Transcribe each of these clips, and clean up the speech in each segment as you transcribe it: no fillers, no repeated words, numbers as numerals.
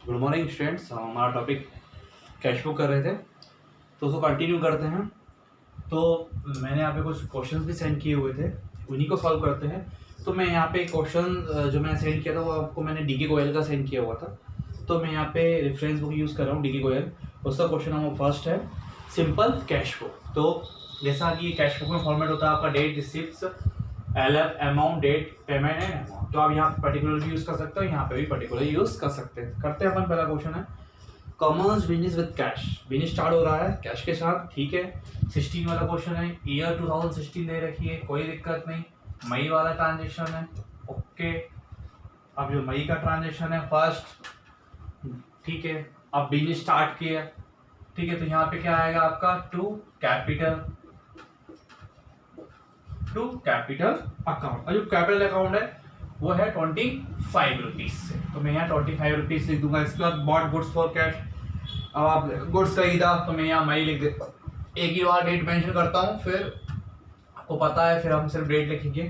Good morning students. हमारा topic cash flow कर रहे थे तो उसको कंटिन्यू करते हैं। तो मैंने यहाँ पे कुछ क्वेश्चंस भी सेंड किए हुए थे, उन्हीं को सॉल्व करते हैं। तो मैं यहाँ पे क्वेश्चन जो मैंने सेंड किया था वो आपको मैंने डीके गोयल का सेंड किया हुआ था। तो मैं यहाँ पे रेफरेंस बुक यूज़ कर रहा हूँ डीके गोयल। उसका क्वेश्चन नंबर फर्स्ट है सिंपल कैश फ्लो। तो जैसा कि कैश फ्लो में फॉर्मेट होता है आपका date receipts LF amount date payment and amount. तो आप यहाँ पे पर्टिकुलर भी यूज़ कर सकते हो, यहाँ पे भी पर्टिकुलर यूज़ कर सकते हैं। करते हैं अपन। पहला क्वेश्चन है commerce business with cash. Business start हो रहा है कैश के साथ, ठीक है। 16 वाला क्वेश्चन है, ईयर 2016 दे रखी है, कोई दिक्कत नहीं। मई वाला ट्रांजेक्शन है, ओके। अब जो मई का ट्रांजेक्शन है फर्स्ट, ठीक है। अब बिजनेस स्टार्ट किया, ठीक है। तो यहाँ पे क्या आएगा आपका टू कैपिटल अकाउंट। और जो कैपिटल अकाउंट है वो है 25 रुपीज से, तो मैं यहाँ 25 रुपीज लिख दूंगा। इसके बाद बॉट गुड्स फॉर कैश। अब आप गुड्स खरीदा तो मैं यहाँ मई लिख देता हूँ, एक ही बार डेट मेंशन करता हूँ, फिर आपको पता है फिर हम सिर्फ डेट लिखेंगे।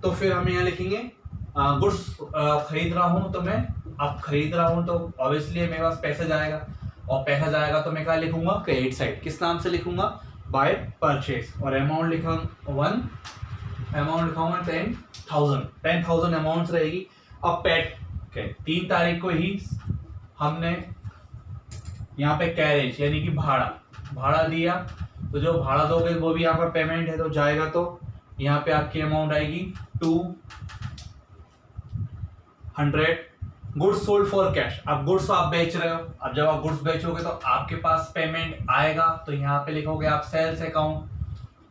तो फिर हम यहाँ लिखेंगे गुड्स खरीद रहा हूँ, तो मैं अब खरीद रहा हूँ तो ऑब्वियसली मेरे पास पैसा जाएगा, और पैसा जाएगा तो मैं क्या लिखूंगा क्रेडिट साइड। किस नाम से लिखूंगा बाय परचेज। और अमाउंट लिखूंगा अमाउंट लिखाऊंगा 10,000 अमाउंट रहेगी। अब पेट 3 तारीख को ही हमने यहाँ पे कैरेज यानी कि भाड़ा दिया, तो जो भाड़ा दोगे वो भी आपका पेमेंट है तो जाएगा। तो यहाँ पे आपकी अमाउंट आएगी 200। Goods sold for cash. अब गुड्स आप बेच रहे हो, अब जब आप गुड्स बेचोगे तो आपके पास पेमेंट आएगा, तो यहाँ पे लिखोगे आप सेल्स अकाउंट,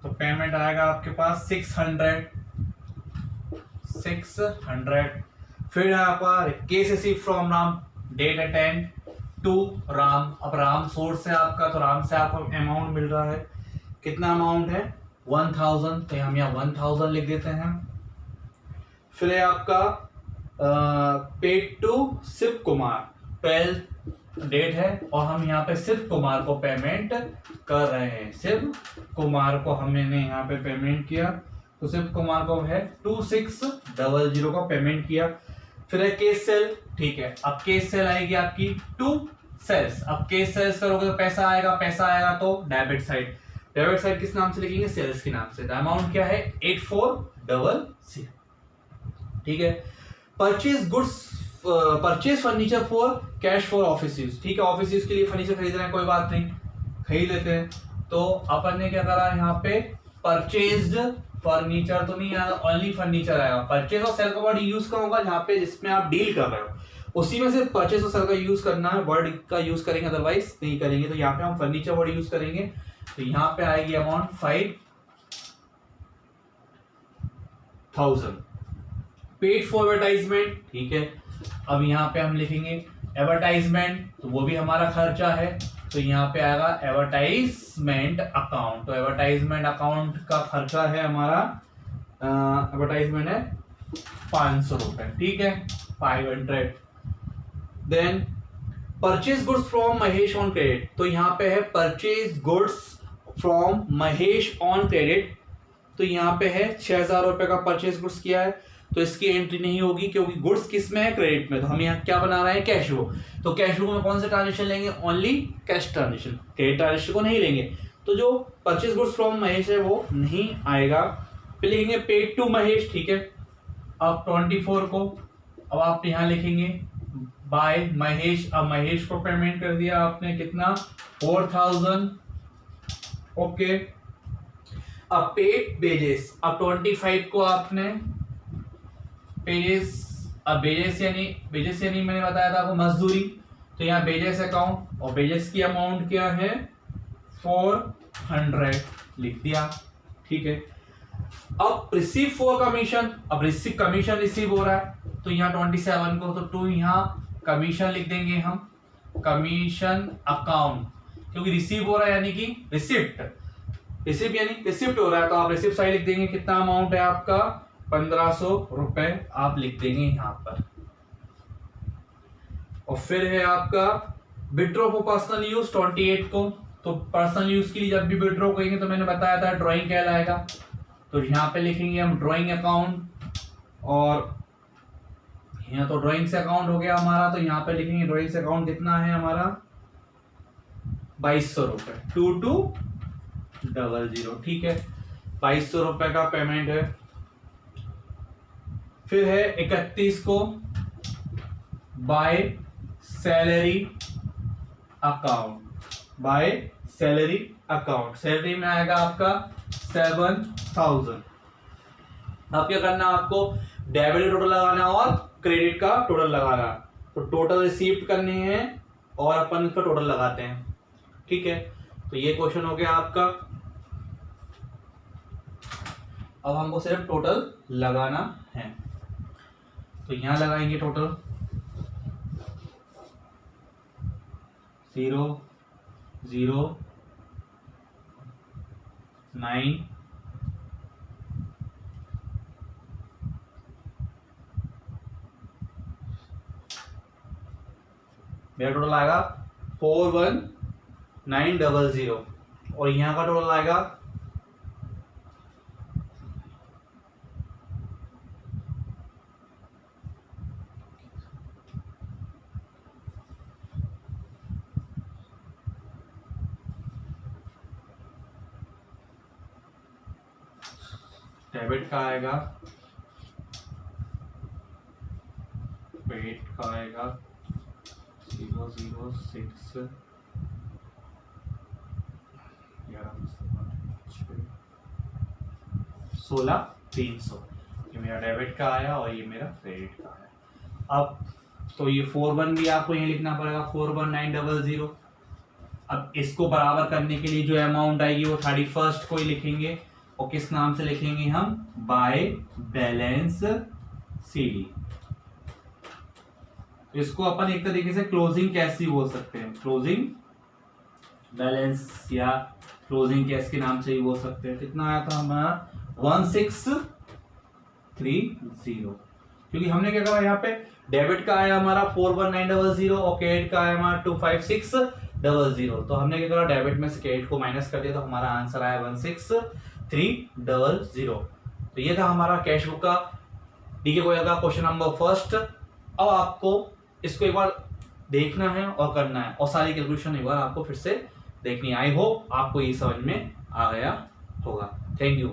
तो पेमेंट आएगा आपके पास 600। फिर आपका cash receive from Ram, date attend to Ram. अब राम सोर्स है आपका, तो राम से आपको अमाउंट मिल रहा है। कितना अमाउंट है 1000, तो हम यहाँ 1000 लिख देते हैं। फिर है आपका paid to Shiv Kumar, 12 date है, और हम यहाँ पे शिव कुमार को पेमेंट कर रहे हैं। शिव कुमार को हमने यहाँ पे पेमेंट किया, तो शिव कुमार को है 2600 का पेमेंट किया। फिर है केस सेल, ठीक है। अब केस सेल आएगी आपकी 2 सेल्स। अब केस सेल्स करोगे तो पैसा आएगा तो डेबिट साइड। डेबिट साइड किस नाम से लिखेंगे सेल्स के नाम से। अमाउंट क्या है 8400, ठीक है। Purchase furniture for cash for office use, ठीक है। ऑफिस यूज के लिए फर्नीचर खरीद रहे हैं, कोई बात नहीं, खरीद लेते हैं। तो अपन ने क्या करा यहाँ पे परचेज फर्नीचर तो नहीं आया, ओनली फर्नीचर आएगा। परचेज और सेल का वर्ड यूज का होगा जहाँ पे जिसमें आप डील कर रहे हो, उसी में से परचेज और सेल का यूज करना है, वर्ड का यूज करेंगे, अदरवाइज नहीं करेंगे। तो यहाँ पे हम फर्नीचर वर्ड यूज करेंगे, तो यहाँ पे आएगी अमाउंट 5000। पेड फॉर एडवर्टाइजमेंट, ठीक है। अब यहाँ पे हम लिखेंगे एडवर्टाइजमेंट, तो वो भी हमारा खर्चा है, तो यहाँ पे आएगा एडवर्टाइजमेंट अकाउंट। तो एडवर्टाइजमेंट अकाउंट का खर्चा है हमारा, एडवर्टाइजमेंट है 500 रुपए, ठीक है, 500। Then purchase goods from Mahesh on credit, तो यहाँ पे है purchase goods from Mahesh on credit, तो यहाँ पे है 6000 रुपए का परचेज गुड्स किया है, तो इसकी एंट्री नहीं होगी क्योंकि गुड्स किस में है क्रेडिट में। तो हम यहाँ क्या बना रहे हैं कैश फ्लो। तो कैश फ्लो में कौन से ट्रांजेक्शन लेंगे only cash transaction, credit transaction को नहीं लेंगे। तो जो परचेज गुड्स फ्रॉम महेश है वो नहीं आएगा। फिर लिखेंगे पेड टू महेश, ठीक है। अब 24 को अब आप यहाँ लिखेंगे बाय महेश। अब महेश को पेमेंट कर दिया आपने कितना 4000, ओके। अब पेड बेजेस, अब 25 को आपने पेजेस, अब बेजेस यानी मैंने बताया था आपको मजदूरी, तो यहाँ बेजेस अकाउंट, और बेजेस की अमाउंट क्या है 400 लिख दिया, ठीक है। अब रिसीव फॉर कमीशन, अब कमीशन रिसीव हो रहा है, तो यहाँ 27 को तो 2 यहाँ कमीशन लिख देंगे हम, कमीशन अकाउंट, क्योंकि रिसीव हो रहा है यानी कि रिसिप्ट हो रहा है, तो आप रिसिप्ट साइड लिख देंगे। कितना अमाउंट है आपका 1500 रुपए आप लिख देंगे यहां पर। और फिर है आपका विड्रॉ फॉर पर्सनल यूज 28 को, तो पर्सनल यूज के लिए जब भी विड्रॉ करेंगे तो मैंने बताया था ड्राइंग कहलाएगा, तो यहाँ पे लिखेंगे हम ड्राइंग अकाउंट। और यहाँ तो ड्राइंग से अकाउंट हो गया हमारा, तो यहाँ पे लिखेंगे ड्राइंग से अकाउंट कितना है हमारा 2200 रुपए 2200, ठीक है 2200 रुपए का पेमेंट है। फिर है 31 को by salary account, by salary account, salary में आएगा आपका 7000। अब क्या करना है आपको, डेबिट टोटल लगाना और क्रेडिट का टोटल लगाना। तो टोटल रिसीव्ड करने हैं और अपन इसका टोटल लगाते हैं, ठीक है। तो ये क्वेश्चन हो गया आपका। अब हमको सिर्फ टोटल लगाना है, तो यहां लगाएंगे टोटल 0 0 9 मेरा टोटल आएगा 41900 और यहाँ का टोटल आएगा डेबिट का आएगा, क्रेडिट का आएगा 006 16300। ये मेरा डेबिट का आया और ये मेरा क्रेडिट का आया। अब तो ये 41 भी आपको यहीं लिखना पड़ेगा 41900। अब इसको बराबर करने के लिए जो अमाउंट आएगी वो 31st को ही लिखेंगे, और किस नाम से लिखेंगे हम, बाय बैलेंस सीडी। इसको अपन एक तरीके से क्लोजिंग कैश भी बोल सकते हैं, क्लोजिंग बैलेंस या क्लोजिंग कैश के नाम से ही बोल सकते हैं। कितना आया था हमारा 1630, क्योंकि हमने क्या करा यहाँ पे डेबिट का आया हमारा 41900 और क्रेडिट का आया हमारा 25600। तो हमने क्या करा, डेबिट में से क्रेडिट को माइनस कर दिया, तो हमारा आंसर आया 16300। तो ये था हमारा कैश बुक का डीके को का क्वेश्चन नंबर फर्स्ट। अब आपको इसको एक बार देखना है और करना है, और सारी कैलकुलेशन एक बार आपको फिर से देखनी है। आई होप आपको ये समझ में आ गया होगा। Thank you.